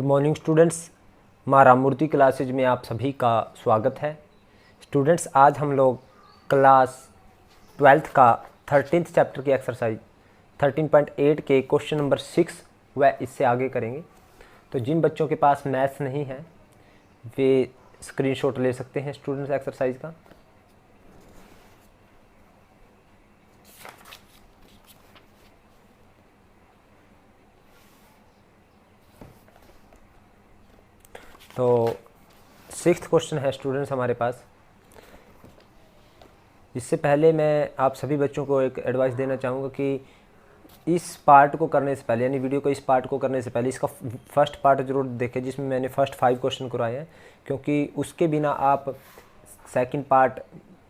Morning students, माँ Ramamurthy classes में आप सभी का स्वागत है। स्टूडेंट्स, आज हम लोग क्लास 12th का 13th चैप्टर की एक्सरसाइज 13.8 के क्वेश्चन नंबर 6 व इससे आगे करेंगे। तो जिन बच्चों के पास मैथ्स नहीं है वे स्क्रीनशॉट ले सकते हैं स्टूडेंट्स एक्सरसाइज का। तो 6th क्वेश्चन है स्टूडेंट्स हमारे पास। इससे पहले मैं आप सभी बच्चों को एक एडवाइस देना चाहूँगा कि इस पार्ट को करने से पहले, यानी वीडियो को इस पार्ट को करने से पहले इसका फर्स्ट पार्ट ज़रूर देखें जिसमें मैंने फर्स्ट 5 क्वेश्चन कराए हैं, क्योंकि उसके बिना आप सेकंड पार्ट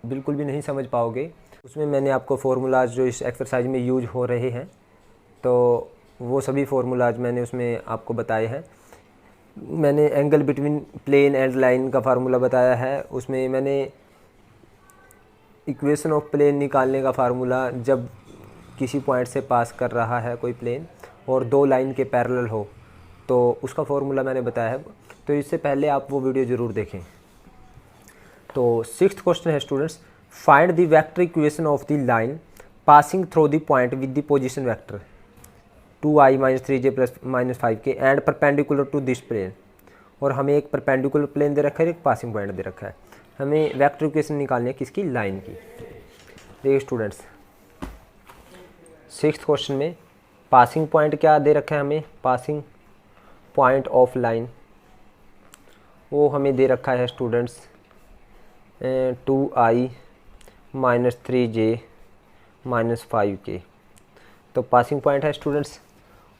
बिल्कुल भी नहीं समझ पाओगे। उसमें मैंने आपको फार्मूलाज जो इस एक्सरसाइज में यूज हो रहे हैं तो वो सभी फार्मूलाज मैंने उसमें आपको बताए हैं। मैंने angle between plane and line का फार्मूला बताया है। उसमें मैंने इक्वेशन ऑफ प्लेन निकालने का फार्मूला, जब किसी पॉइंट से पास कर रहा है कोई प्लेन और दो लाइन के पैरेलल हो तो उसका फार्मूला मैंने बताया है। तो इससे पहले आप वो वीडियो ज़रूर देखें। तो 6th क्वेश्चन है students, find the vector equation of the line passing through the point with the position vector 2i - 3j + -5k and perpendicular to this plane. और हमें एक परपेंडिकुलर प्लेन दे रखा है, एक पासिंग पॉइंट दे रखा है। हमें वेक्टर इक्वेशन निकालनी है किसकी? लाइन की। देखिए स्टूडेंट्स, 6th क्वेश्चन में पासिंग पॉइंट क्या दे रखा है हमें? पासिंग पॉइंट ऑफ लाइन वो हमें दे रखा है स्टूडेंट्स 2i - 3j - 5k। तो पासिंग पॉइंट है स्टूडेंट्स।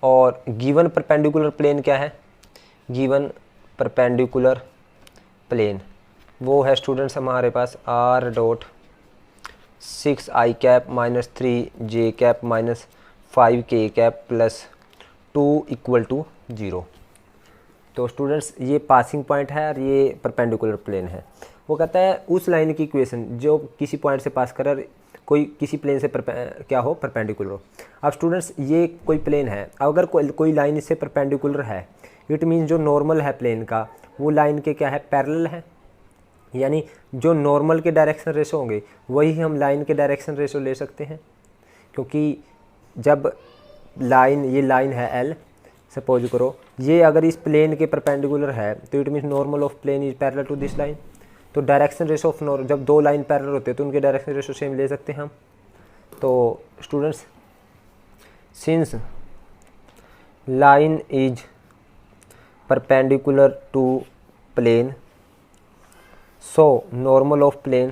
और गिवन परपेंडिकुलर प्लेन क्या है? गिवन परपेंडिकुलर प्लेन वो है स्टूडेंट्स हमारे पास r.6i cap - 3j cap - 5k cap + 2 = 0। तो स्टूडेंट्स ये पासिंग पॉइंट है और ये परपेंडिकुलर प्लेन है। वो कहता है उस लाइन की इक्वेशन जो किसी पॉइंट से पास कर कोई किसी प्लेन से क्या हो? परपेंडिकुलर हो। अब स्टूडेंट्स ये कोई प्लेन है, अगर कोई लाइन इससे परपेंडिकुलर है, इट मीन जो नॉर्मल है प्लेन का वो लाइन के क्या है? पैरेलल है। यानी जो नॉर्मल के डायरेक्शन रेशो होंगे वही हम लाइन के डायरेक्शन रेशो ले सकते हैं, क्योंकि जब ये लाइन है L, सपोज करो ये अगर इस प्लेन के परपेंडिकुलर है तो it mean normal of plane is parallel to this line. तो डायरेक्शन रेशो ऑफ जब दो लाइन पैरेलल होते हैं तो उनके डायरेक्शन रेशो सेम ले सकते हैं हम। तो students, since line is perpendicular to plane so normal of plane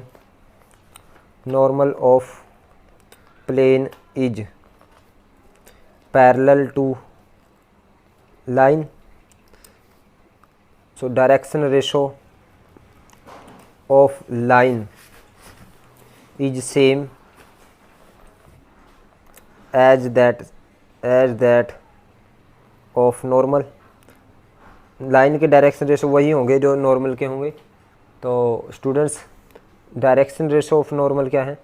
is parallel to line. So direction ratio of line is same as that of normal। Line के डायरेक्शन रेशो वही होंगे जो normal के होंगे। तो students direction ratio of normal क्या है?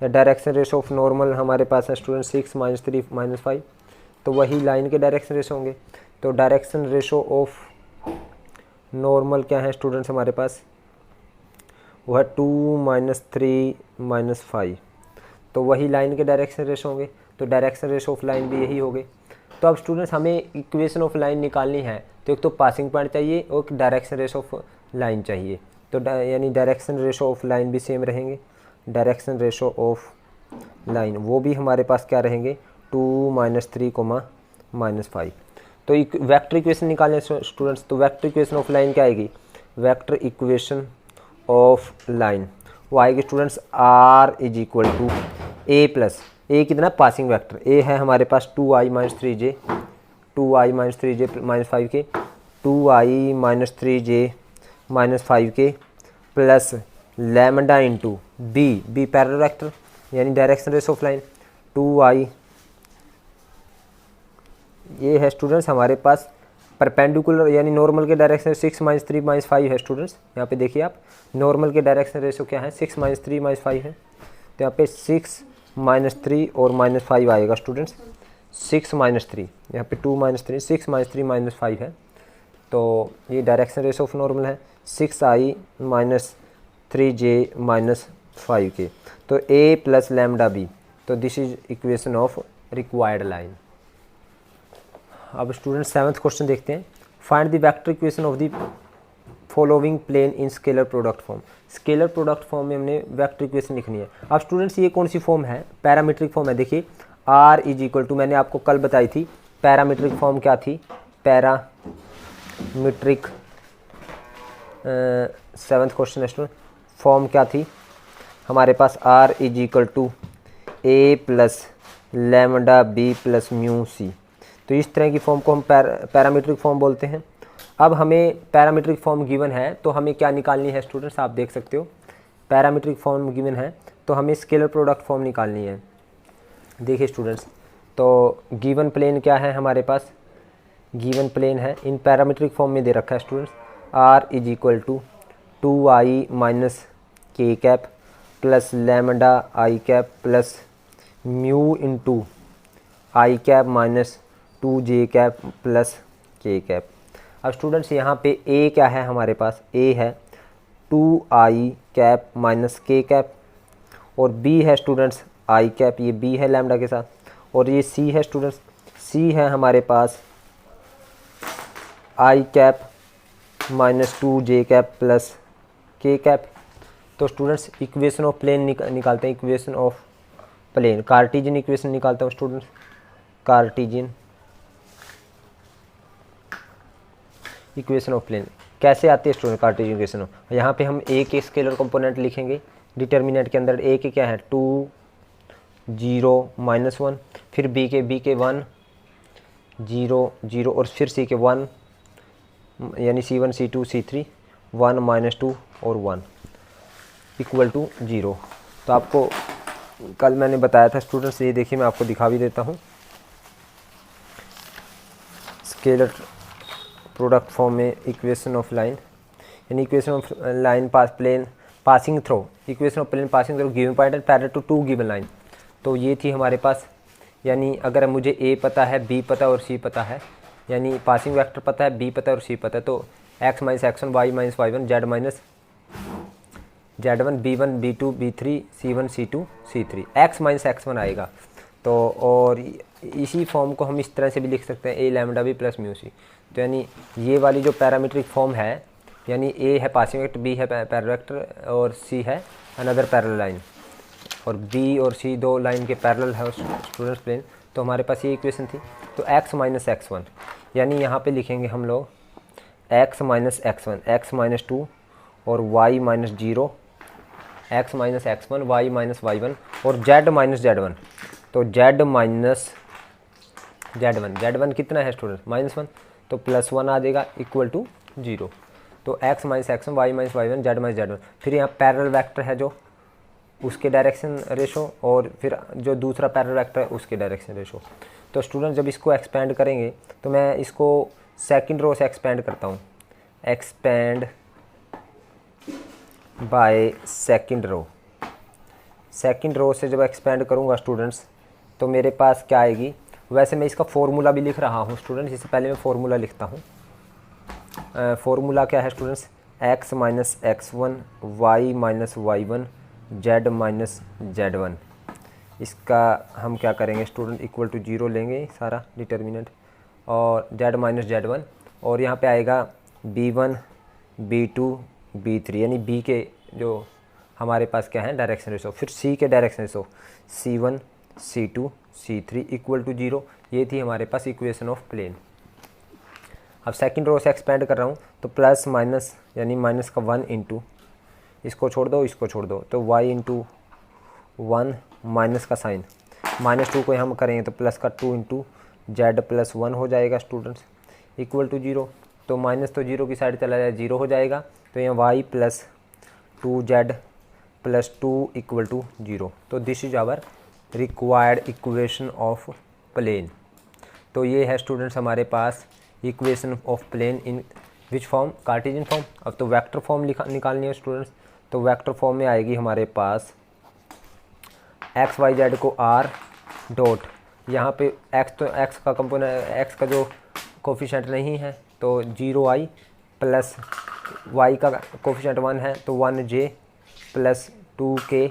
या डायरेक्शन रेशो ऑफ नॉर्मल हमारे पास है स्टूडेंट्स 6 - 3 - 5। तो वही लाइन के डायरेक्शन रेशो होंगे। तो डायरेक्शन रेशो ऑफ नॉर्मल क्या है स्टूडेंट्स हमारे पास? वो है 2 - 3 - 5। तो वही लाइन के डायरेक्शन रेशो होंगे। तो डायरेक्शन रेशो ऑफ लाइन भी यही होंगे। तो अब स्टूडेंट्स हमें इक्वेशन ऑफ लाइन निकालनी है तो एक तो पासिंग पॉइंट चाहिए और एक डायरेक्शन रेशो ऑफ लाइन चाहिए। तो यानी डायरेक्शन रेशो ऑफ लाइन भी सेम रहेंगे। डायरेक्शन रेशो ऑफ लाइन वो भी हमारे पास क्या रहेंगे? 2 - 3, -5। तो वेक्टर इक्वेशन निकालने स्टूडेंट्स, तो वेक्टर इक्वेशन ऑफ लाइन क्या आएगी? वेक्टर इक्वेशन ऑफ लाइन वो आएगी students r = a plus a कितना? पासिंग वेक्टर a है हमारे पास 2i - 3j - 5k 2i - 3j - 5k plus lambda into b parallel vector यानी direction ratio of line 2i। ये है स्टूडेंट्स हमारे पास परपेंडिकुलर यानी नॉर्मल के डायरेक्शन 6 - 3 - 5 है स्टूडेंट्स। यहाँ पे देखिए आप, नॉर्मल के डायरेक्शन रेशो क्या है? 6 - 3 - 5 है। तो यहाँ पे 6 - 3 और -5 आएगा स्टूडेंट्स। 6 - 3 यहाँ पे 2 - 3 6 - 3 - 5 है। तो ये डायरेक्शन रेशो ऑफ नॉर्मल है 6i minus 3j minus 5k, तो a प्लस लैम्डा बी, तो this is equation of required line. अब स्टूडेंट 7th क्वेश्चन देखते हैं। Find the vector equation of the following plane in scalar product form. Scalar product form में हमने vector equation लिखनी है। अब स्टूडेंट्स ये कौन सी फॉर्म है? पैरामीट्रिक फॉर्म है। देखिए r इज इक्वल टू, मैंने आपको कल बताई थी पैरामीट्रिक फॉर्म क्या थी। पैरामीट्रिक 7th क्वेश्चन है स्टूडेंट, फॉर्म क्या थी हमारे पास? r is equal to a plus lambda B plus mu C. तो इस तरह की फॉर्म को हम पैरामीट्रिक फॉर्म बोलते हैं। अब हमें पैरामीट्रिक फॉर्म गिवन है तो हमें क्या निकालनी है स्टूडेंट्स? आप देख सकते हो पैरामीट्रिक फॉर्म गिवन है तो हमें स्केलर प्रोडक्ट फॉर्म निकालनी है। देखिए स्टूडेंट्स, तो गिवन प्लेन क्या है हमारे पास? गिवन प्लेन है इन पैरामीट्रिक फॉर्म में दे रखा है students, r is equal to 2i minus के cap plus lambda i cap plus mu into I cap minus 2j cap plus k cap. अब स्टूडेंट्स यहाँ पे a क्या है हमारे पास? a है 2i cap minus k cap, और b है स्टूडेंट्स i कैप, ये b है लैम्डा के साथ, और ये c है स्टूडेंट्स, c है हमारे पास i cap minus 2j cap plus k cap. तो स्टूडेंट्स इक्वेशन ऑफ प्लेन निकालते हैं। Equation of plane, Cartesian equation निकालते हैं students. Cartesian equation of plane कैसे आती है स्टूडेंट? कार्टेशियन इक्वेशन ऑफ, यहाँ पे हम a के स्केलर कंपोनेंट लिखेंगे डिटर्मिनेंट के अंदर। a के क्या है? 2 0 माइनस 1, फिर b के 1 0 0, और फिर c के 1 यानी c1 c2 c3 1 माइनस 2 और 1 इक्वल टू 0। तो आपको कल मैंने बताया था स्टूडेंट्स, ये देखिए मैं आपको दिखा भी देता हूँ। स्केलर प्रोडक्ट फॉर्म में इक्वेशन ऑफ लाइन, यानी equation of line pass plane passing through, equation of plane passing through given point and parallel to 2 given line. तो ये थी हमारे पास, यानी अगर मुझे a पता है, b पता है और c पता है, यानी पासिंग वेक्टर पता है, b पता है और c पता है, तो x minus x1 y minus y1 z minus z1 b1 b2 b3 c1 c2 c3 x minus x1 आएगा। तो और इसी फॉर्म को हम इस तरह से भी लिख सकते हैं a lambda b plus mu C. तो यानी ये वाली जो पैरामीट्रिक फॉर्म है, यानी a है पासिंग वेक्टर, b है पैरेलल वेक्टर और c है अनदर पैरेलल लाइन, और b और c दो लाइन के पैरेलल है स्टूडेंट्स प्लेन। तो हमारे पास ये इक्वेशन थी। तो x माइनस x1, यानी यहाँ पे लिखेंगे हम लोग x minus x1, x minus 2 और y minus 0, x minus x1 y minus y1 और z माइनस z1। तो z माइनस z1 कितना है स्टूडेंट? माइनस 1, तो प्लस 1 आ जाएगा इक्वल टू 0। तो x minus x1 y minus y1 z minus z1। फिर यहाँ पैरेलल वेक्टर है जो उसके डायरेक्शन रेशो, और फिर जो दूसरा पैरेलल वेक्टर है उसके डायरेक्शन रेशो। तो स्टूडेंट जब इसको एक्सपेंड करेंगे तो मैं इसको सेकंड रो से एक्सपेंड करता हूँ, expand by second row. Second row से जब एक्सपेंड करूँगा स्टूडेंट्स तो मेरे पास क्या आएगी? वैसे मैं इसका फॉर्मूला भी लिख रहा हूँ स्टूडेंट्स, इससे पहले मैं फॉर्मूला लिखता हूँ। फॉर्मूला क्या है students? x minus x1 y minus y1 z minus z1। इसका हम क्या करेंगे स्टूडेंट? इक्वल टू 0 लेंगे सारा डिटर्मिनेंट, और z माइनस z1, और यहाँ पे आएगा b1 b2 b3, यानी b के जो हमारे पास क्या है डायरेक्शन रेशो, फिर c के direction ratio c1 c2 c3 equal to 0। ये थी हमारे पास इक्वेशन ऑफ प्लेन। अब सेकंड रो से एक्सपेंड कर रहा हूँ तो प्लस माइनस, यानी माइनस का 1 इंटू, इसको छोड़ दो इसको छोड़ दो, तो y इंटू 1 माइनस का साइन, माइनस 2 को हम करेंगे तो प्लस का 2 इंटू z प्लस 1 हो जाएगा स्टूडेंट्स इक्वल टू 0। तो माइनस तो 0 की साइड चला जाए 0 हो जाएगा, तो यहाँ y plus 2z plus 2 equal to 0। तो this is our required equation of plane. तो ये है स्टूडेंट्स हमारे पास equation of plane in which form? Cartesian form. अब तो वेक्टर फॉर्म निकालनी है स्टूडेंट्स। तो वेक्टर फॉर्म में आएगी हमारे पास एक्स वाई जेड को आर डॉट, यहाँ पे एक्स तो एक्स का कंपोनेंट, एक्स का जो कोफिशिएंट नहीं है तो 0i प्लस y का कोफिशिएंट 1 है तो 1j प्लस 2k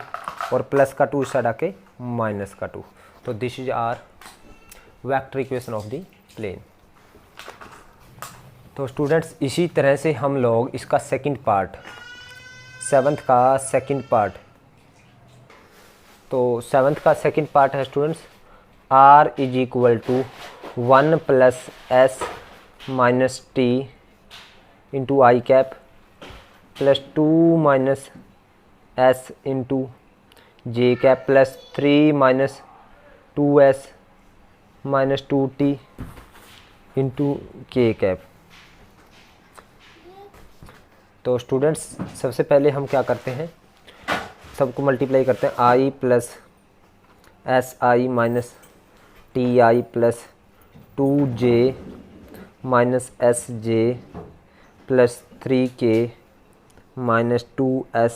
और प्लस का 2 इस साइड आके माइनस का 2। तो this is our vector equation of the plane. तो स्टूडेंट्स इसी तरह से हम लोग इसका सेकंड पार्ट, 7th का सेकंड पार्ट, तो 7th का सेकंड पार्ट है students r is equal to 1 plus s minus T into I cap plus 2 minus s into J cap plus 3 minus 2s minus 2t into K cap. तो students सबसे पहले हम क्या करते हैं, सबको मल्टीप्लाई करते हैं, i plus S I minus T I plus 2j minus S J plus 3k minus 2s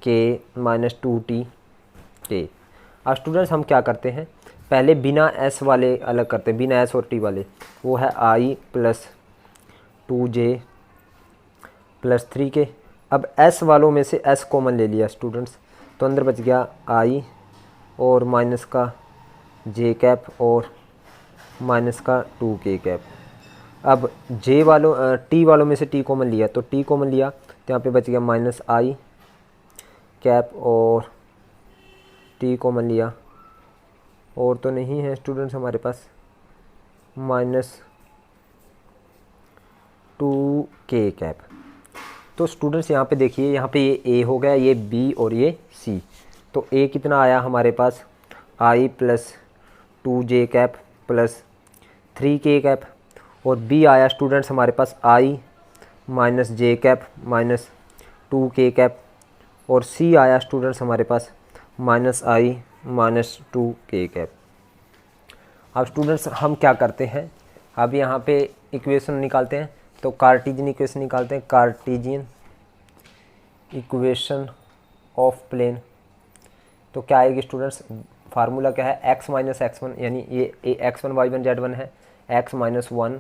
के माइनस 2t के। अब स्टूडेंट्स हम क्या करते हैं, पहले बिना s वाले अलग करते हैं, बिना s और t वाले, वो है i plus 2j plus 3k। अब s वालों में से s कॉमन ले लिया स्टूडेंट्स, तो अंदर बच गया i और माइनस का j कैप और माइनस का 2k कैप। अब j वालों t वालों में से t कॉमन लिया, तो t कॉमन लिया तो यहाँ पे बच गया माइनस i कैप और t कॉमन लिया, और तो नहीं है स्टूडेंट्स हमारे पास, माइनस 2k कैप। तो स्टूडेंट्स यहाँ पे देखिए, यहाँ पे ये a हो गया, ये b और ये c। तो a कितना आया हमारे पास, i plus 2j cap plus 3k cap, और b आया स्टूडेंट्स हमारे पास i minus j cap minus 2k cap, और c आया स्टूडेंट्स हमारे पास minus i minus 2k cap. अब स्टूडेंट्स हम क्या करते हैं, अब यहाँ पे इक्वेशन निकालते हैं, तो कार्टेशियन इक्वेशन निकालते हैं, कार्टेशियन इक्वेशन ऑफ प्लेन। तो क्या आएगी स्टूडेंट्स, फार्मूला क्या है, x माइनस x1, यानी ये x1 y1 z1 है, x minus 1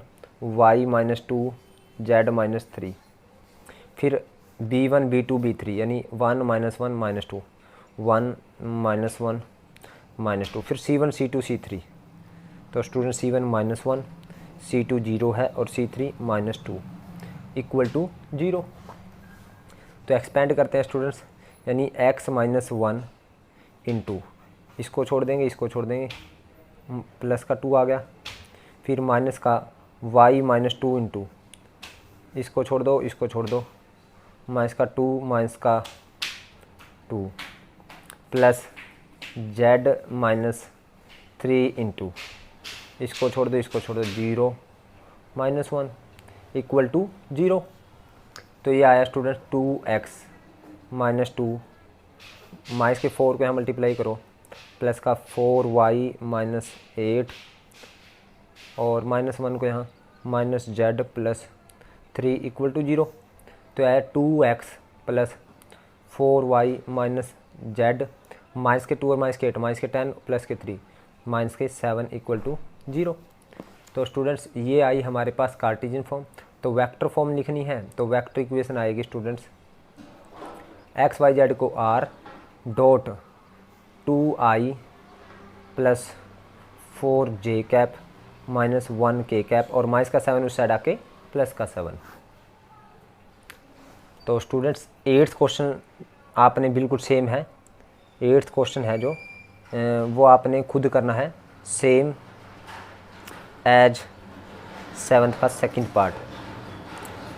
y minus 2 z minus 3, फिर b1 b2 b3 यानी 1 माइनस 1 माइनस 2 1 माइनस 1 माइनस 2, फिर c1 c2 c3। तो स्टूडेंट c1 माइनस 1, c2 0 है और c3 माइनस 2 इक्वल टू 0। तो एक्सपेंड करते हैं स्टूडेंट्स, यानी x माइनस 1 इंटू, इसको छोड़ देंगे इसको छोड़ देंगे, प्लस का 2 आ गया, फिर माइनस का y माइनस 2 इंटू, इसको छोड़ दो इसको छोड़ दो, माइनस का 2 माइनस का 2 प्लस z माइनस 3 इंटू, इसको छोड़ दो इसको छोड़ दो, 0 माइनस 1 इक्वल टू 0। तो ये आया स्टूडेंट 2x माइनस 2, माइनस के 4 को यहाँ मल्टीप्लाई करो, प्लस का 4y माइनस 8 और माइनस 1 को यहाँ minus z plus 3 equal to 0। तो आया 2x plus 4y minus z, minus के 2 और माइनस के 8, माइनस के 10 प्लस के 3 माइनस के 7 इक्वल टू 0। तो स्टूडेंट्स ये आई हमारे पास कार्टेशियन फॉर्म। तो वेक्टर फॉर्म लिखनी है तो वेक्टर इक्वेशन आएगी स्टूडेंट्स, एक्स वाई जेड को r dot 2i plus 4j cap minus 1k cap और माइनस का 7 उस साइड आके प्लस का 7। तो स्टूडेंट्स 8th क्वेश्चन आपने बिल्कुल सेम है, 8th क्वेश्चन है जो वो आपने खुद करना है सेम एज 7th का सेकंड पार्ट,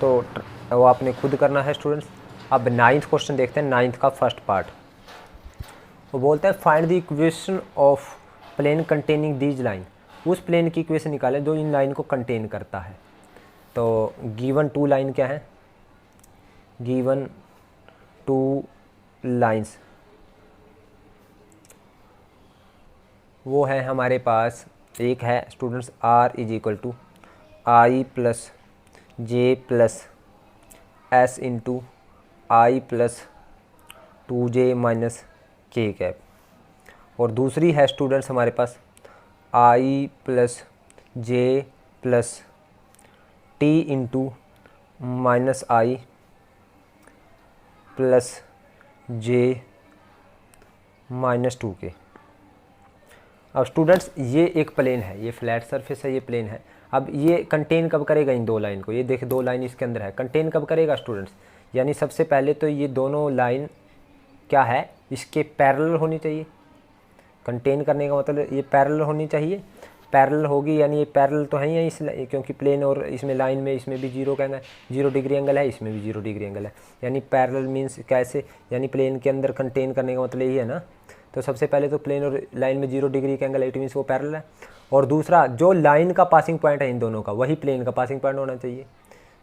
तो वो आपने खुद करना है स्टूडेंट्स। अब 9th क्वेश्चन देखते हैं, 9th का फर्स्ट पार्ट। वो बोलता है find the equation of plane containing these line, उस प्लेन की इक्वेशन निकालें जो इन लाइन को कंटेन करता है। तो गिवन 2 लाइन क्या है, गिवन 2 लाइंस वो है हमारे पास, एक है students r is equal to I plus J plus S into I plus 2j minus के कैप, और दूसरी है स्टूडेंट्स हमारे पास i plus J plus T into minus I plus J minus 2k। अब स्टूडेंट्स ये एक प्लेन है, ये फ्लैट सरफेस है, ये प्लेन है। अब ये कंटेन कब करेगा इन दो लाइन को, ये देख दो लाइन इसके अंदर है, कंटेन कब करेगा स्टूडेंट्स, यानी सबसे पहले तो ये दोनों लाइन क्या है, इसके पैरेलल होनी चाहिए। कंटेन करने का मतलब ये पैरेलल होनी चाहिए, पैरेलल होगी यानी ये पैरेलल तो है ही है इस, क्योंकि प्लेन और इसमें लाइन में इसमें भी 0 का एंगल 0 डिग्री एंगल है, इसमें भी 0 डिग्री एंगल है, यानी पैरेलल मीन्स कैसे, यानी प्लेन के अंदर कंटेन करने का मतलब यही है ना। तो सबसे पहले तो प्लेन और लाइन में 0 डिग्री का एंगल है, इट मीन्स वो पैरेलल है। और दूसरा जो लाइन का पासिंग पॉइंट है इन दोनों का, वही प्लेन का पासिंग पॉइंट होना चाहिए,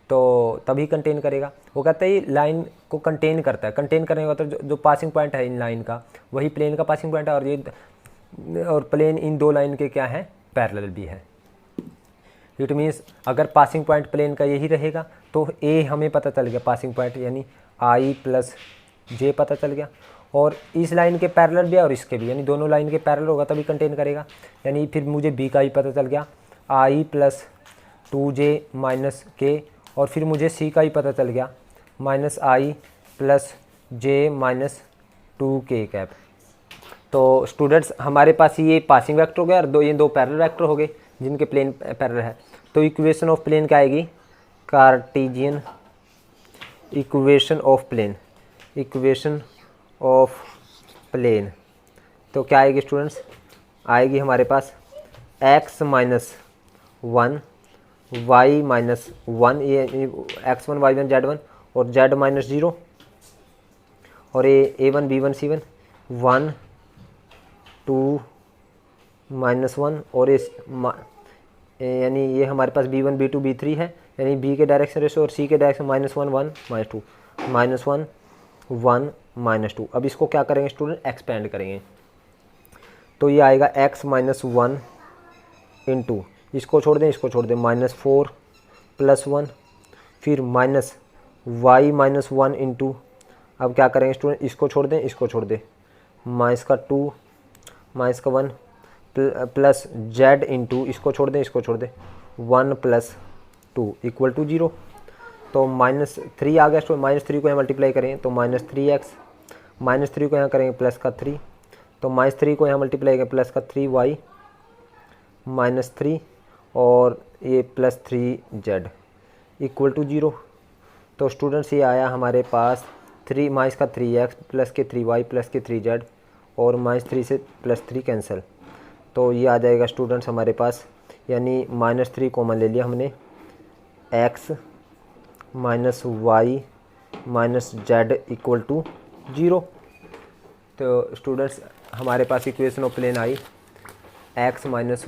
तो तभी कंटेन करेगा। वो कहता है लाइन को कंटेन करता है, कंटेन करने का मतलब जो पासिंग पॉइंट है इन लाइन का, वही प्लेन का पासिंग पॉइंट है, और ये और प्लेन इन दो लाइन के क्या है, पैरेलल भी है। इट मीन्स अगर पासिंग पॉइंट प्लेन का यही रहेगा तो ए हमें पता चल गया पासिंग पॉइंट, यानी आई प्लस जे पता चल गया, और इस लाइन के पैरेलल भी है और इसके भी, यानी दोनों लाइन के पैरेलल होगा तभी कंटेन करेगा। यानी फिर मुझे बी का भी पता चल गया, आई प्लस 2j माइनस के, और फिर मुझे सी का भी पता चल गया, minus I plus J minus 2k cap. तो स्टूडेंट्स हमारे पास ये पासिंग वेक्टर हो गया और ये दो पैरेलल वेक्टर हो गए जिनके प्लेन पैरेलल है। तो इक्वेशन ऑफ प्लेन क्या आएगी, Cartesian equation of plane, equation of plane. तो क्या आएगी स्टूडेंट्स, आएगी हमारे पास x माइनस 1 y माइनस 1, ये x1 y1 z1 और z माइनस 0, और ये a1 b1 c1 1 2 माइनस 1, और इस यानी ये हमारे पास b1 b2 b3 है, यानी b के डायरेक्शन रेशो और c के डायरेक्शन -1 1 -2 -1 1 -2। अब इसको क्या करेंगे स्टूडेंट, एक्सपेंड करेंगे, तो ये आएगा x माइनस 1 इंटू, इसको छोड़ दें इसको छोड़ दें, -4 प्लस 1, फिर माइनस y माइनस 1 इंटू, अब क्या करेंगे स्टूडेंट, इसको छोड़ दें इसको छोड़ दें, माइनस का 2 माइनस का 1 प्लस z इंटू, इसको छोड़ दें इसको छोड़ दें, 1 प्लस 2 इक्वल टू 0। तो -3 आ गया स्टूडेंट, -3 को यहाँ मल्टीप्लाई करें तो -3x, -3 को यहाँ करेंगे प्लस का 3, तो -3 को यहाँ मल्टीप्लाई करें प्लस का 3y -3, और ये प्लस 3z इक्वल टू 0। तो स्टूडेंट्स ये आया हमारे पास 3 माइनस का 3x प्लस के 3y प्लस के 3z, और -3 से +3 कैंसिल, तो ये आ जाएगा स्टूडेंट्स हमारे पास, यानी -3 कॉमन ले लिया हमने, x minus y minus z equal to 0। तो स्टूडेंट्स हमारे पास equation of plane I x minus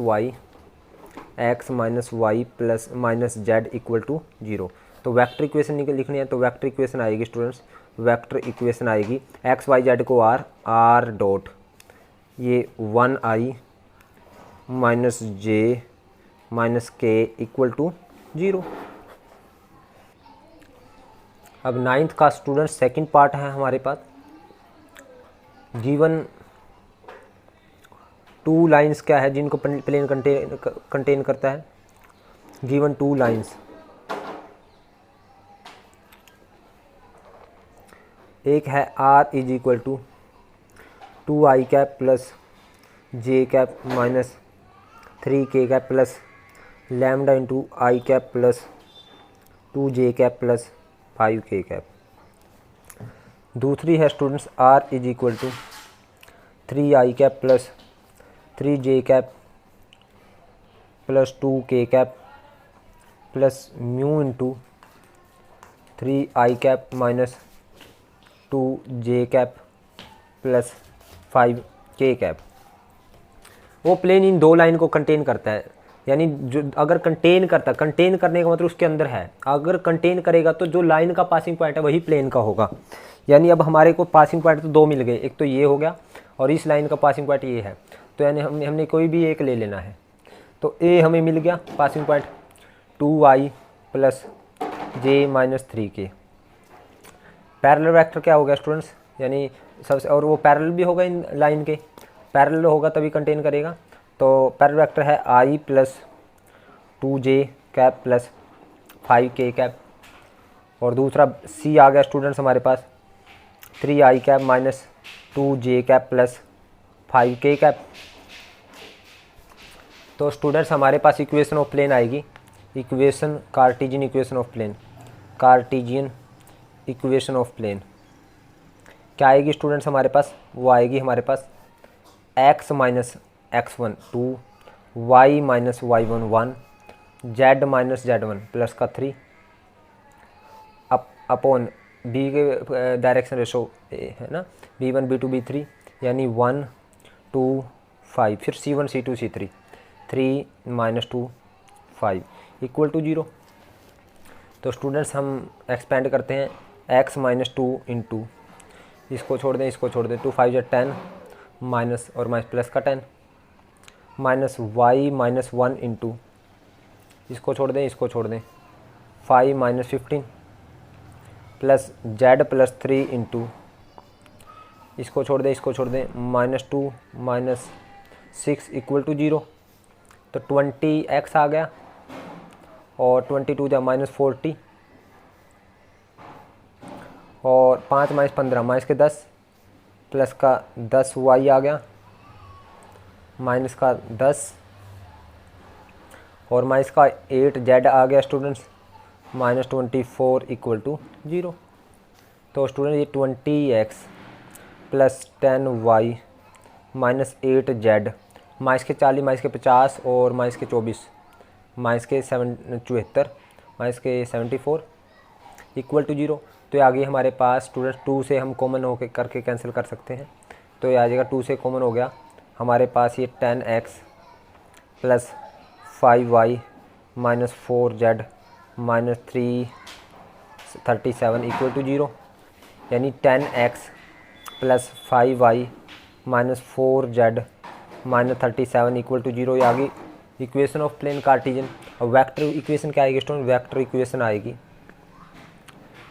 y plus minus z equal to 0। तो वेक्टर इक्वेशन लिखनी है, तो वेक्टर इक्वेशन आएगी स्टूडेंट्स, वेक्टर इक्वेशन आएगी x y z को r डॉट ये 1i minus j minus k equal to 0। अब 9th का स्टूडेंट सेकंड पार्ट है हमारे पास, गिवन 2 लाइंस क्या है जिनको प्लेन कंटेन करता है, गिवन 2 लाइंस, एक है r is equal to 2i cap plus j cap minus 3k cap plus lambda into I cap plus 2j cap plus 5k cap. दूसरी है students r is equal to 3i cap plus 3j cap plus 2k cap plus mu into 3i cap minus 2j cap plus 5k cap. वो plane इन दो line को contain करता है, यानी जो अगर कंटेन करता, कंटेन करने का मतलब उसके अंदर है, अगर कंटेन करेगा तो जो लाइन का पासिंग पॉइंट है वही प्लेन का होगा। यानी अब हमारे को पासिंग पॉइंट तो 2 मिल गए, एक तो ये हो गया और इस लाइन का पासिंग पॉइंट ये है, तो यानी हमने कोई भी एक ले लेना है। तो ए हमें मिल गया passing point 2i plus j minus 3k। Parallel vector क्या हो गया स्टूडेंट्स, यानी सबसे, और वो पैरेलल भी होगा इन लाइन के, पैरेलल होगा तभी कंटेन करेगा। तो पैरेलल वेक्टर है i plus 2j cap plus 5k cap, और दूसरा C आ गया स्टूडेंट्स हमारे पास 3i cap minus 2j cap plus 5k cap. तो स्टूडेंट्स हमारे पास इक्वेशन ऑफ प्लेन आएगी, equation Cartesian equation of plane, Cartesian equation of plane क्या आएगी स्टूडेंट्स हमारे पास, वो आएगी हमारे पास x minus x1 2, y minus y1 1, z minus z1 plus का 3 अपॉन b के डायरेक्शन रेशो है ना, b1 b2 b3 यानी 1 2 5, फिर c1 c2 c3 3 minus 2 5 equal to 0। तो स्टूडेंट्स हम एक्सपेंड करते हैं x माइनस 2 इंटू, इसको छोड़ दें इसको छोड़ दें, 2 5 या 10 माइनस और माइनस प्लस का 10 माइनस y माइनस 1 इंटू, इसको छोड़ दें इसको छोड़ दें, 5 minus 15 plus z plus 3 into, इसको छोड़ दें इसको छोड़ दें, माइनस 2 माइनस 6 इक्वल टू 0। तो 20x आ गया और 22 जा माइनस 40 और 5 माइनस 15 माइनस के 10 प्लस का 10y आ गया माइनस का 10 और माइनस का 8z आ गया स्टूडेंट्स माइनस 24 इक्वल टू 0। तो स्टूडेंट ये 20x plus 10y minus 8z minus के 40 माइनस के 50 और माइनस के 24 माइनस के 74 माइनस के 74 इक्वल टू 0। तो ये आ गई हमारे पास स्टूडेंट्स 2 से हम कॉमन होके करके कैंसिल कर सकते हैं। तो ये आ जाएगा 2 से कॉमन हो गया हमारे पास, ये 10x plus 5y minus 4z minus 37 equal to 0, यानी 10x plus 5y minus 4z minus 37 equal to 0। ये आ गई इक्वेशन ऑफ प्लेन कार्टेशियन। और वेक्टर इक्वेशन क्या आएगी स्टूडेंट, वेक्टर इक्वेशन आएगी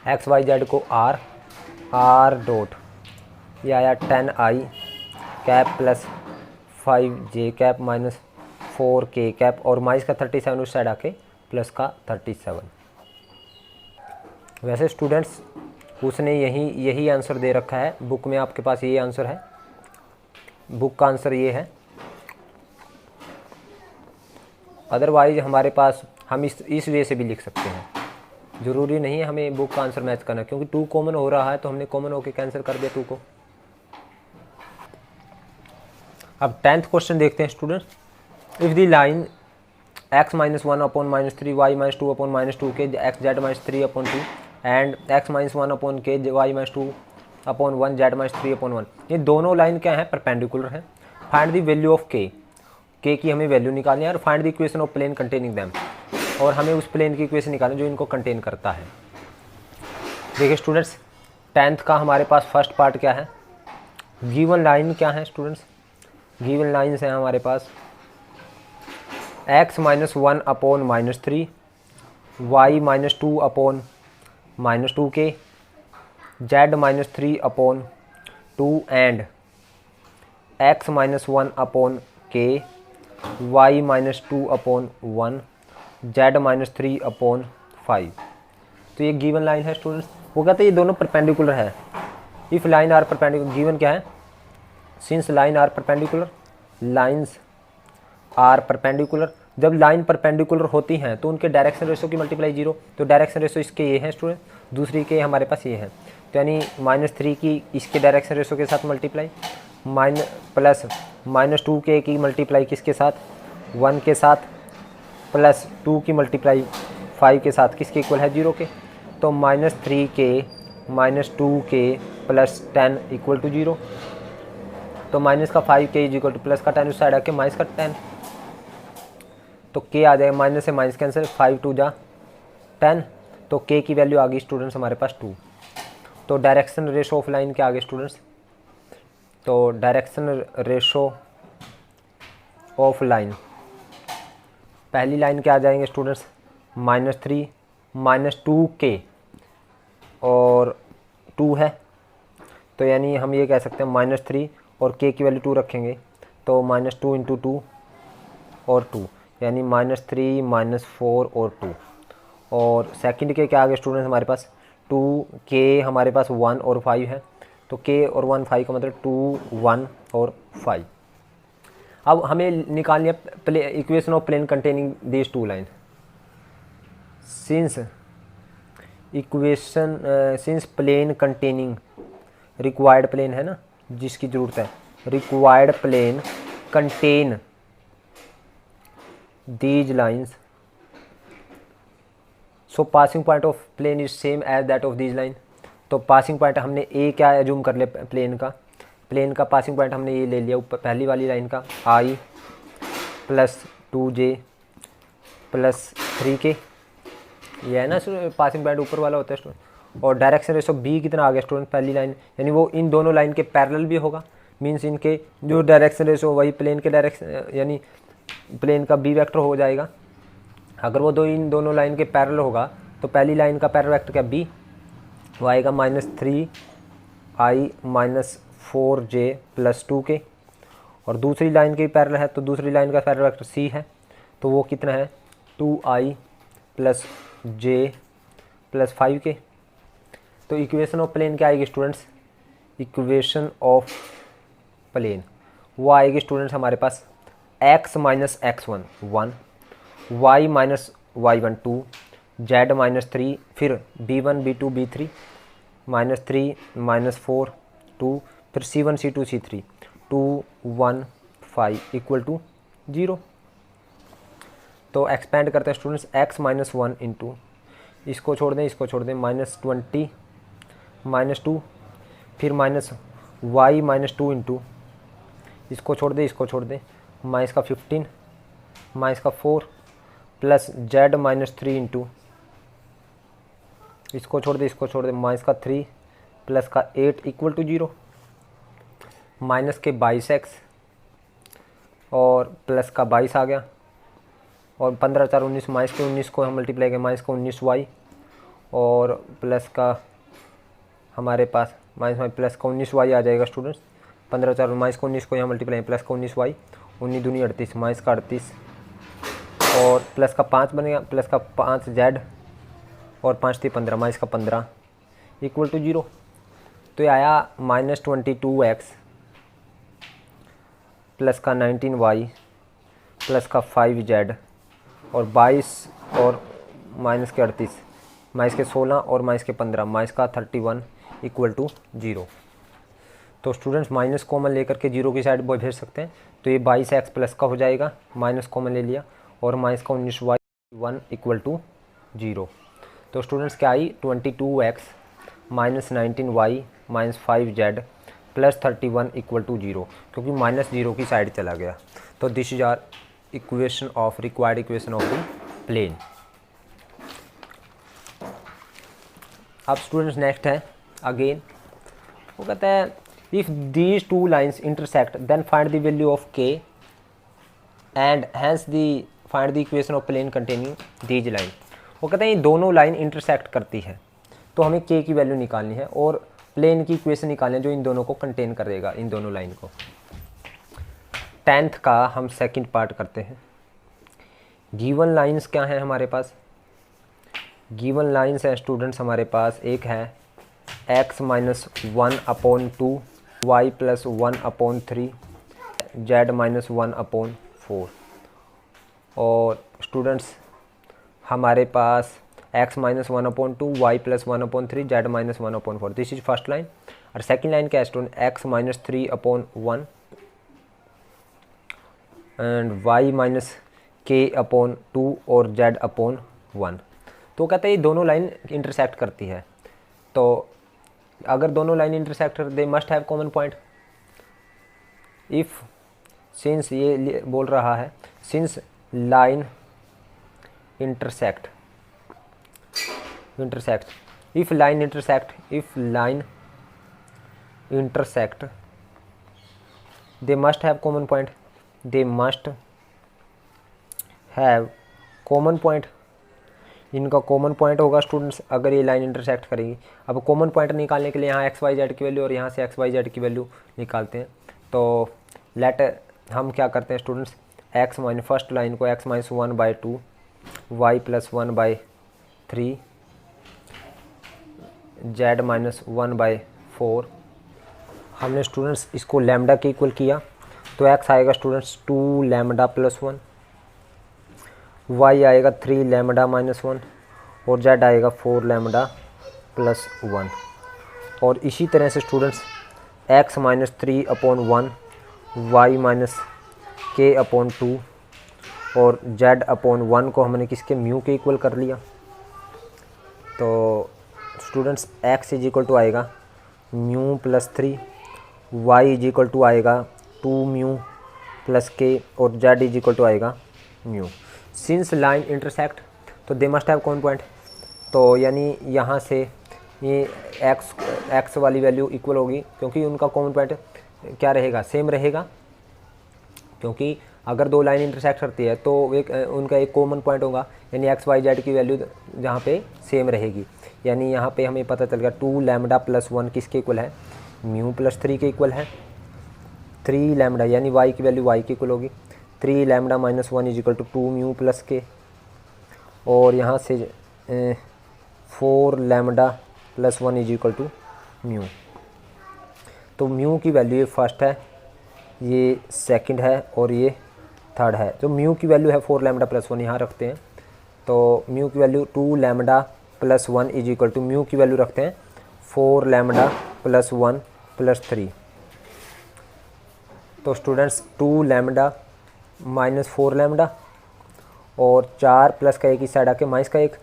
एक्स वाई जेड को r डॉट, ये आया 10i cap plus 5j cap minus 4k cap और माइनस का 37 उस साइड आके प्लस का 37। वैसे स्टूडेंट्स उसने यही आंसर दे रखा है बुक में, आपके पास ये आंसर है, बुक का आंसर ये है। अदरवाइज हमारे पास हम इस वे से भी लिख सकते हैं, ज़रूरी नहीं है हमें बुक का आंसर मैच करना, क्योंकि 2 कॉमन हो रहा है तो हमने कॉमन होके कैंसिल कर दिया 2 को। अब 10th क्वेश्चन देखते हैं student. If the line x minus 1 upon minus 3 y minus 2 upon minus 2 k x z minus 3 upon 2 and x minus 1 upon k y minus 2 upon 1 z minus 3 upon 1, ये दोनों line क्या है, perpendicular है। Find the value of k की हमें value निकालनी है और find the equation of plane containing them, और हमें उस प्लेन की इक्वेशन निकालनी जो इनको कंटेन करता है। देखिए स्टूडेंट्स 10th का हमारे पास फर्स्ट पार्ट क्या है, गिवन लाइन क्या है स्टूडेंट्स, गिवन लाइन्स हैं हमारे पास x minus 1 upon minus 3, y minus 2 upon minus 2k, z minus 3 upon 2 and x minus 1 upon k, y minus 2 upon 1, z minus 3 upon 5। तो ये गिवन लाइन है स्टूडेंट्स। वो कहते हैं ये दोनों परपेंडिकुलर है। If line are perpendicular, given क्या है, since line are perpendicular, lines are perpendicular. जब लाइन परपेंडिकुलर होती हैं तो उनके डायरेक्शन रेशो की मल्टीप्लाई 0, तो डायरेक्शन रेशो इसके ये हैं स्टूडेंट, दूसरी के हमारे पास ये हैं। तो यानी -3 की इसके डायरेक्शन रेशो के साथ मल्टीप्लाई, प्लस -2k की मल्टीप्लाई किसके साथ, 1 के साथ, प्लस 2 की मल्टीप्लाई 5 के साथ, किसके इक्वल है 0 के। तो -3k -2k plus 10 equal to 0। तो माइनस का 5k is equal two plus का 10 उस साइड आके माइनस का 10, तो k आ जाएगा, माइनस से माइनस कैंसिल, 5 2 जा 10, तो k की वैल्यू आ गई स्टूडेंट्स हमारे पास 2। तो डायरेक्शन रेशो ऑफ लाइन क्या आ गई स्टूडेंट्स, तो डायरेक्शन रेशो ऑफ लाइन, पहली लाइन क्या आ जाएंगे स्टूडेंट्स, -3 -2k और 2 है, तो यानी हम ये कह सकते हैं -3 और k की वैल्यू 2 रखेंगे तो -2 इंटू 2 और 2, यानी -3 -4 और 2, और सेकंड के क्या आ गए स्टूडेंट्स हमारे पास 2 के, हमारे पास 1 और 5 है, तो के और 1 5 का मतलब 2 1 और 5। अब हमें निकालनी है equation of plane containing this two line. Since equation since plane containing required plane है ना जिसकी ज़रूरत है, required plane contain these lines, so passing point of plane is same as that of these line. तो passing point हमने A क्या assume कर लिया, प्लेन का पासिंग पॉइंट हमने ये ले लिया ऊपर पहली वाली लाइन का i plus 2j plus 3k, ये है ना पासिंग पॉइंट ऊपर वाला होता है स्टूडेंट। और डायरेक्शन रेशो b कितना आ गया स्टूडेंट, पहली लाइन यानी वो इन दोनों लाइन के पैरेलल भी होगा, मीन्स इनके जो डायरेक्शन रेशो वही प्लेन के डायरेक्शन यानी प्लेन का b वेक्टर हो जाएगा। अगर वो इन दोनों लाइन के पैरेलल होगा तो पहली लाइन का पैरेलल वेक्टर क्या b, वो आएगा -3i -4j प्लस 2k, और दूसरी लाइन के पैरेलल है तो दूसरी लाइन का पैरेलल वेक्टर c है, तो वो कितना है 2i plus j plus 5k। तो इक्वेशन ऑफ प्लेन क्या आएगी स्टूडेंट्स, इक्वेशन ऑफ प्लेन वो आएगी स्टूडेंट्स हमारे पास x minus x1 1, y minus y1 2, z minus 3, फिर b1 b2 b3 -3 -4 2, फिर c1 c2 c3 2 1 5 equal to 0। तो एक्सपेंड करते हैं स्टूडेंट्स x माइनस 1 इंटू, इसको छोड़ दें -20 -2, फिर माइनस y माइनस 2 इंटू, इसको छोड़ दें माइनस का 15 माइनस का 4 प्लस z माइनस 3 इंटू, इसको छोड़ दें माइनस का 3 प्लस का 8 इक्वल टू 0, माइनस के 22x और प्लस का 22 आ गया, और 15 4 19 माइनस के 19 को हम मल्टीप्लाई करें माइनस का 19y, और प्लस का हमारे पास माइनस प्लस का 19y आ जाएगा स्टूडेंट्स। 15 4 माइनस का 19 को यहाँ मल्टीप्लाई प्लस का 19y, 19 दूनी 38 माइनस का 38, और प्लस का 5 बनेगा, प्लस का 5z और 5 थी 15 माइनस का 15 इक्वल टू 0। तो ये आया -22x प्लस का 19y प्लस का 5z और 22 और माइनस के 38 माइनस के 16 और माइनस के 15 माइनस का 31 इक्वल टू 0। तो स्टूडेंट्स माइनस कॉमन लेकर के 0 की साइड भेज सकते हैं, तो ये 22x प्लस का हो जाएगा, माइनस कॉमन ले लिया, और माइनस का 19y 1 इक्वल टू 0। तो स्टूडेंट्स क्या आई 22x minus 19y minus 5z plus 31 equal to 0, क्योंकि माइनस 0 की साइड चला गया। तो this is our equation of required equation of the plane. अब स्टूडेंट्स नेक्स्ट है अगेन, वो कहता है if these two lines intersect then find the value of k and hence the find the equation of plane containing these line. वो कहते हैं ये दोनों लाइन इंटरसेक्ट करती है, तो हमें k की वैल्यू निकालनी है और प्लेन की इक्वेशन निकालनी है जो इन दोनों को कंटेन करेगा, इन दोनों लाइन को। 10th का हम सेकंड पार्ट करते हैं। गिवन लाइंस क्या हैं हमारे पास, गिवन लाइंस हैं स्टूडेंट्स हमारे पास, एक है x minus 1/2 y plus 1/3 z minus 1/4, और स्टूडेंट्स हमारे पास x minus 1/2 y plus 1/3 z minus 1/4, this is first line. और सेकंड लाइन क्या है student, x minus 3/1 and y minus k/2 और z/1। तो कहते हैं ये दोनों लाइन इंटरसेक्ट करती है, तो अगर दोनों लाइन इंटरसेक्ट कर दे must have common point. If since ये बोल रहा है since line intersect if line intersect they must have common point, they must have common point, इनका कॉमन पॉइंट होगा स्टूडेंट्स अगर ये लाइन इंटरसेक्ट करेगी। अब कॉमन पॉइंट निकालने के लिए यहाँ एक्स वाई जेड की वैल्यू और यहाँ से एक्स वाई जेड की वैल्यू निकालते हैं। तो लेट हम क्या करते हैं students, x minus first line को x minus 1/2 y plus 1/3 3 z-1/4। हमने स्टूडेंट्स इसको लैम्डा के इक्वल किया तो x आएगा स्टूडेंट्स 2 लैम्डा प्लस 1, y आएगा 3 लैम्डा माइनस 1 और z आएगा 4 लैम्डा प्लस 1। और इसी तरह से students x minus 3/1, y minus k/2 और z/1 को हमने किसके म्यू के इक्वल कर लिया। तो students x is equal to आएगा mu plus 3, y is equal to आएगा 2 म्यू प्लस k और z इज इक्वल टू आएगा म्यू। सिंस लाइन इंटरसेक्ट तो they must have common point, तो यानी यहाँ से ये x वाली वैल्यू इक्वल होगी क्योंकि उनका कॉमन पॉइंट क्या रहेगा, सेम रहेगा। क्योंकि अगर दो लाइन इंटरसेक्ट करती है तो उनका एक कॉमन पॉइंट होगा, यानी एक्स वाई जेड की वैल्यू जहाँ पे सेम रहेगी। यानी यहाँ पे हमें पता चल गया 2 लैम्डा प्लस 1 किसके इक्वल है, म्यू प्लस 3 के इक्वल है। 3 लैम्डा यानी y की वैल्यू y के इक्वल होगी। 3 lambda minus 1 is equal to 2 mu plus k, और यहाँ से 4 lambda plus 1 is equal to mu. तो म्यू की वैल्यू ये फर्स्ट है, ये सेकंड है और ये थर्ड है। तो म्यू की वैल्यू है 4 लैम्डा प्लस 1 यहाँ रखते हैं, तो म्यू की value 2 lambda plus 1 is equal to mu की वैल्यू रखते हैं 4 लैम्डा प्लस 1 प्लस 3। तो स्टूडेंट्स 2 लैम्डा माइनस 4 लैम्डा और 4 प्लस का एक इस साइड आके माइनस का एक,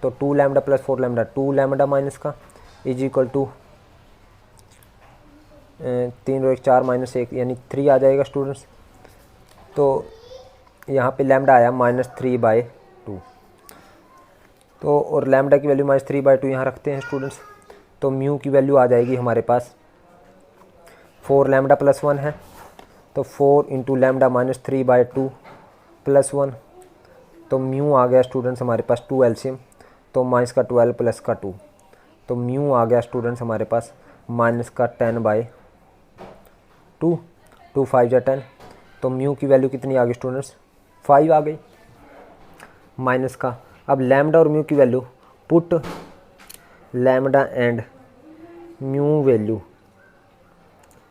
तो 2 lambda plus 4 lambda 2 lambda minus का इज इक्वल टू 3 और 1 4 माइनस 1 यानी 3 आ जाएगा स्टूडेंट्स। तो यहाँ पे लैम्डा आया -3/2, तो और लैम्डा की वैल्यू -3/2 यहाँ रखते हैं स्टूडेंट्स। तो म्यू की वैल्यू आ जाएगी हमारे पास 4 लैम्डा प्लस 1 है, तो 4 इंटू लैम्डा -3/2 प्लस 1, तो म्यू आ गया स्टूडेंट्स हमारे पास 2 एलसीएम, तो माइनस का 12 प्लस का 2, तो म्यू आ गया स्टूडेंट्स हमारे पास माइनस का 10/2, 2 5 या 10, तो म्यू की वैल्यू कितनी आ गई स्टूडेंट्स 5 आ गई माइनस का। अब लैम्डा और म्यू की value put lambda and mu value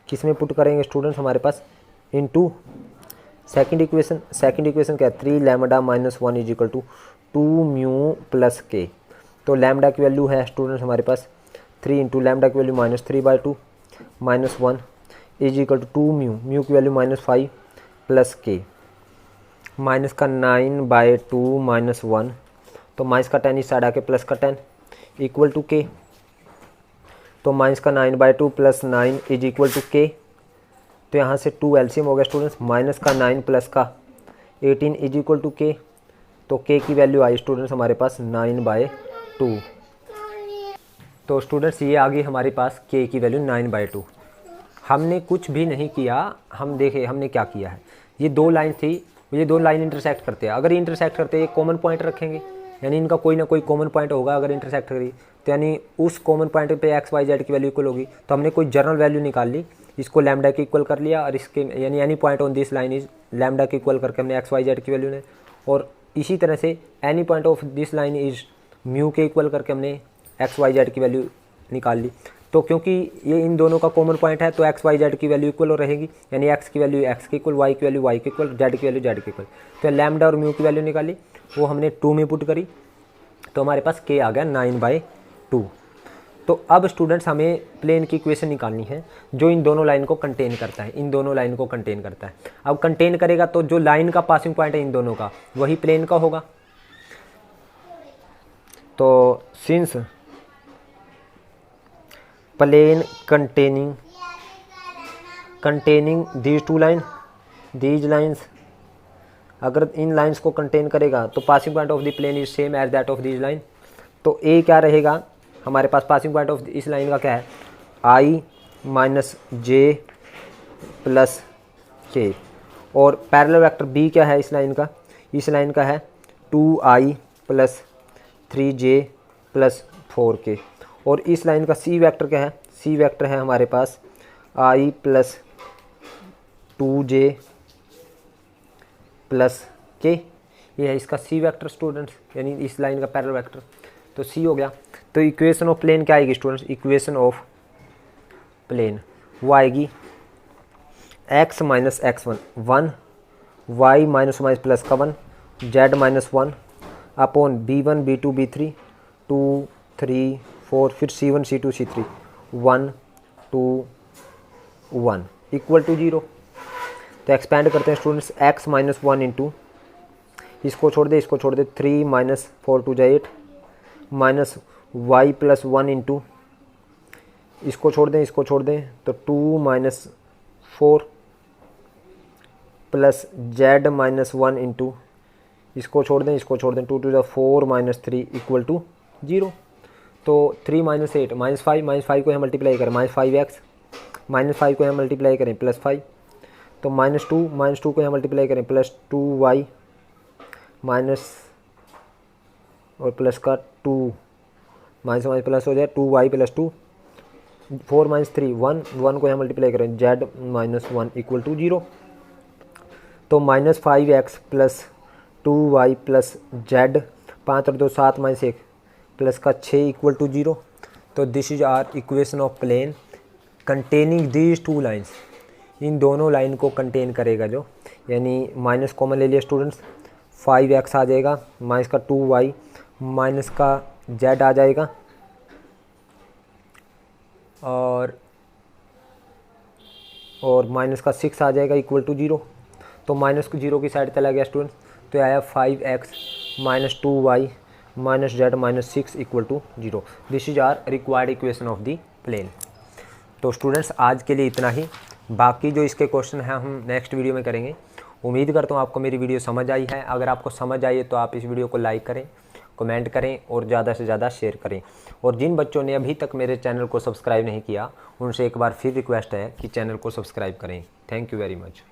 किस में पुट करेंगे स्टूडेंट्स हमारे पास into second equation. Second equation क्या है 3 lambda minus 1 is equal to 2 mu plus k. तो लैम्डा की वैल्यू है स्टूडेंट्स हमारे पास 3 इंटू लैम्डा की value -3/2 minus 1 is equal to 2 mu, mu की वैल्यू -5 प्लस के, माइनस का 9/2 माइनस 1, तो माइनस का 10 इस साइड आके प्लस का 10 इक्वल टू के, तो माइनस का 9/2 प्लस 9 इज इक्वल टू के। तो यहाँ से 2 एलसीएम हो गया स्टूडेंट्स, माइनस का 9 प्लस का 18 इज इक्वल टू के। तो के की वैल्यू आई स्टूडेंट्स हमारे पास 9/2। तो स्टूडेंट्स ये आ गई हमारे पास के की वैल्यू 9/2। हमने कुछ भी नहीं किया, हम देखे हमने क्या किया है, ये दो लाइन थी, ये दो लाइन इंटरसेक्ट करते हैं। अगर ये इंटरसेक्ट करते हैं एक कॉमन पॉइंट रखेंगे, यानी इनका कोई ना कोई कॉमन पॉइंट होगा अगर इंटरसेक्ट करी, तो यानी उस कॉमन पॉइंट पे एक्स वाई जेड की वैल्यू इक्वल होगी। तो हमने कोई जनरल वैल्यू निकाल ली, इसको लैम्डा के इक्वल कर लिया, और इसके यानी any point on this line is lambda के इक्वल करके हमने एक्स वाई जेड की वैल्यू ने, और इसी तरह से any point of this line is mu के इक्वल करके हमने एक्स वाई जेड की वैल्यू निकाल ली। तो क्योंकि ये इन दोनों का कॉमन पॉइंट है तो एक्स वाई जेड की वैल्यू इक्वल रहेगी, यानी एक्स की वैल्यू एक्स के इक्वल, वाई की वैल्यू वाई के इक्वल, जेड की वैल्यू जेड के इक्वल। तो लैम्डा और म्यू की वैल्यू निकाली, वो हमने 2 में पुट करी, तो हमारे पास के आ गया 9/2। तो अब स्टूडेंट्स हमें प्लेन की इक्वेशन निकालनी है जो इन दोनों लाइन को कंटेन करता है, इन दोनों लाइन को कंटेन करता है। अब कंटेन करेगा तो जो लाइन का पासिंग पॉइंट है इन दोनों का वही प्लेन का होगा। तो since plane containing these two line, these lines, अगर इन लाइन्स को कंटेन करेगा तो passing point of the plane is same as that of these line. तो ए क्या रहेगा हमारे पास, पासिंग पॉइंट ऑफ इस लाइन का क्या है i minus J plus k, और पैरेलल वेक्टर बी क्या है इस लाइन का, इस लाइन का है 2i plus 3j plus 4k, और इस लाइन का सी वेक्टर क्या है, सी वेक्टर है हमारे पास i plus 2j plus k, ये है इसका सी वेक्टर स्टूडेंट्स, यानी इस लाइन का पैरेलल वेक्टर। तो सी हो गया। तो इक्वेशन ऑफ प्लेन क्या आएगी स्टूडेंट्स, इक्वेशन ऑफ प्लेन वो आएगी x minus x 1 y minus minus plus का 1 z minus 1 upon b1 b2 b3 2 3 4 फिर c1 c2 c3 1 2 1 equal to 0। तो एक्सपेंड करते हैं स्टूडेंट्स, x माइनस 1 इंटू, इसको छोड़ दे इसको छोड़ दे, 3 माइनस 4 टू जा 8 माइनस y प्लस 1 इंटू, इसको छोड़ दें तो 2 minus 4 plus z minus 1 into, इसको छोड़ दें 2 टू जा 4 माइनस 3 इक्वल टू 0। तो 3 माइनस 8 माइनस 5 को हम मल्टीप्लाई करें माइनस 5x, माइनस 5 को हम मल्टीप्लाई करें प्लस 5, तो माइनस 2 को हम मल्टीप्लाई करें प्लस 2y माइनस और प्लस का 2 माइनस माइनस प्लस हो जाए 2y प्लस 2 4 माइनस 3 1 को हम मल्टीप्लाई करें z माइनस 1 इक्वल टू 0। तो minus 5x plus 2y plus z 5 और 2 7 माइनस 1 प्लस का 6 इक्वल टू 0। तो this is our equation of plane containing these two lines, इन दोनों लाइन को कंटेन करेगा जो, यानी माइनस कॉमन ले लिया स्टूडेंट्स, 5x आ जाएगा माइनस का 2y माइनस का z आ जाएगा और माइनस का 6 आ जाएगा इक्वल टू 0। तो माइनस को 0 की साइड चला गया स्टूडेंट्स, तो आया 5x minus 2y minus z minus 6 equal to 0। This is our required equation of the plane. तो स्टूडेंट्स आज के लिए इतना ही, बाकी जो इसके क्वेश्चन हैं हम नेक्स्ट वीडियो में करेंगे। उम्मीद करता हूँ आपको मेरी वीडियो समझ आई है। अगर आपको समझ आई है तो आप इस वीडियो को लाइक करें, कमेंट करें और ज़्यादा से ज़्यादा शेयर करें। और जिन बच्चों ने अभी तक मेरे चैनल को सब्सक्राइब नहीं किया उनसे एक बार फिर रिक्वेस्ट है कि चैनल को सब्सक्राइब करें। Thank you very much.